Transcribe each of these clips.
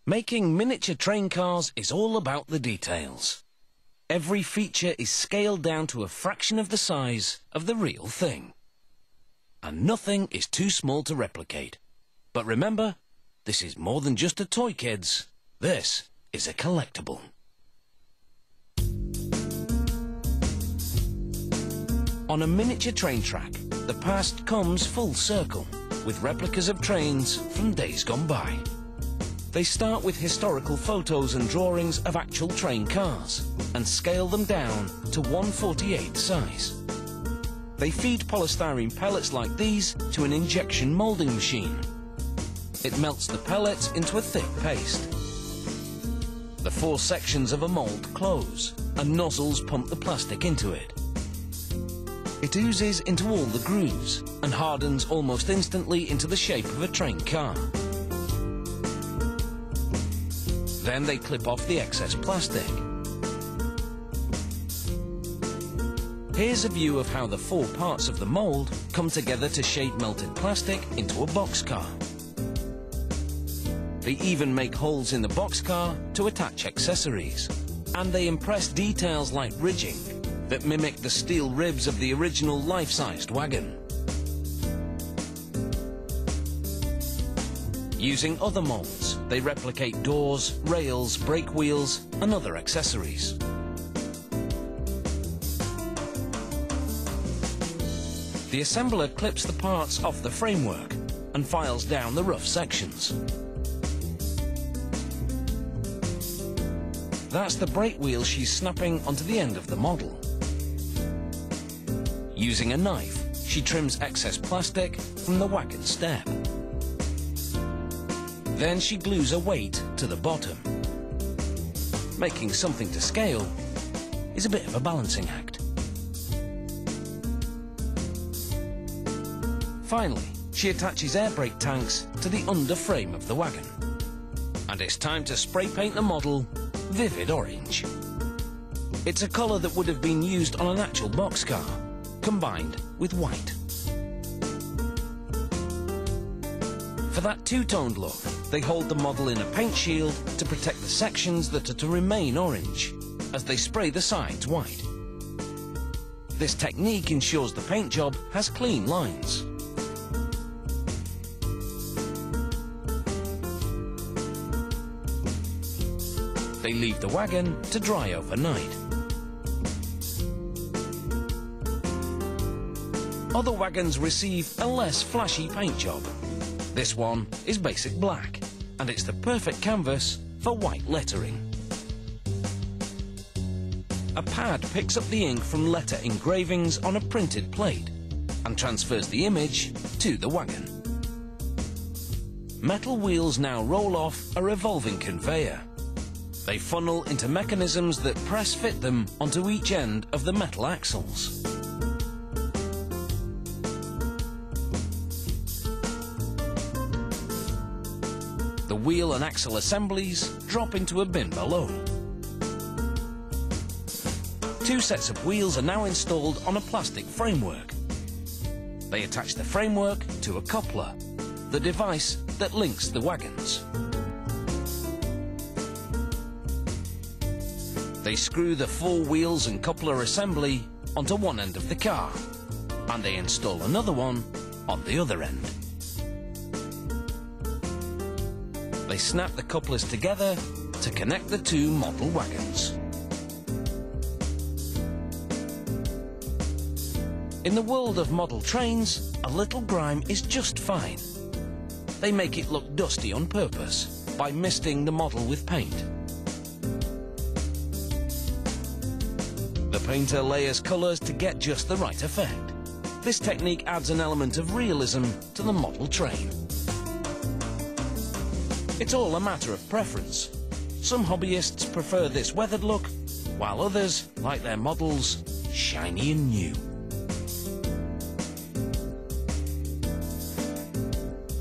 Making miniature train cars is all about the details. Every feature is scaled down to a fraction of the size of the real thing. And nothing is too small to replicate. But remember, this is more than just a toy, kids. This is a collectible. On a miniature train track, the past comes full circle, with replicas of trains from days gone by. They start with historical photos and drawings of actual train cars and scale them down to 1/48 size. They feed polystyrene pellets like these to an injection moulding machine. It melts the pellets into a thick paste. The 4 sections of a mould close and nozzles pump the plastic into it. It oozes into all the grooves and hardens almost instantly into the shape of a train car. Then they clip off the excess plastic. Here's a view of how the 4 parts of the mould come together to shape melted plastic into a boxcar. They even make holes in the boxcar to attach accessories. And they impress details like ridging that mimic the steel ribs of the original life-sized wagon. Using other moulds, they replicate doors, rails, brake wheels, and other accessories. The assembler clips the parts off the framework and files down the rough sections. That's the brake wheel she's snapping onto the end of the model. Using a knife, she trims excess plastic from the wagon step. Then she glues a weight to the bottom. Making something to scale is a bit of a balancing act. Finally, she attaches air brake tanks to the underframe of the wagon. And it's time to spray paint the model vivid orange. It's a colour that would have been used on an actual boxcar, combined with white. For that two-toned look, they hold the model in a paint shield to protect the sections that are to remain orange, as they spray the sides white. This technique ensures the paint job has clean lines. They leave the wagon to dry overnight. Other wagons receive a less flashy paint job. This one is basic black, and it's the perfect canvas for white lettering. A pad picks up the ink from letter engravings on a printed plate and transfers the image to the wagon. Metal wheels now roll off a revolving conveyor. They funnel into mechanisms that press-fit them onto each end of the metal axles. The wheel and axle assemblies drop into a bin below. 2 sets of wheels are now installed on a plastic framework. They attach the framework to a coupler, the device that links the wagons. They screw the 4 wheels and coupler assembly onto one end of the car, and they install another one on the other end. They snap the couplers together to connect the 2 model wagons. In the world of model trains, a little grime is just fine. They make it look dusty on purpose by misting the model with paint. The painter layers colours to get just the right effect. This technique adds an element of realism to the model train. It's all a matter of preference. Some hobbyists prefer this weathered look, while others like their models shiny and new.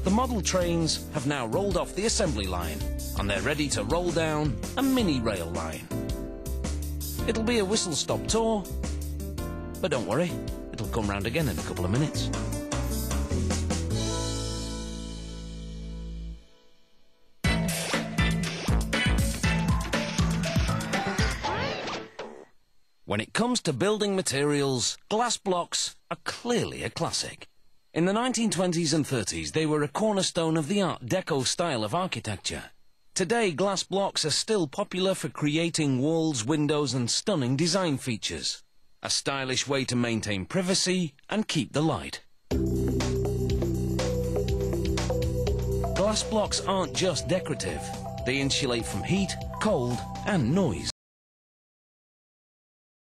The model trains have now rolled off the assembly line, and they're ready to roll down a mini rail line. It'll be a whistle-stop tour, but don't worry, it'll come round again in a couple of minutes. When it comes to building materials, glass blocks are clearly a classic. In the 1920s and 30s, they were a cornerstone of the Art Deco style of architecture. Today, glass blocks are still popular for creating walls, windows, and stunning design features. A stylish way to maintain privacy and keep the light. Glass blocks aren't just decorative. They insulate from heat, cold, and noise.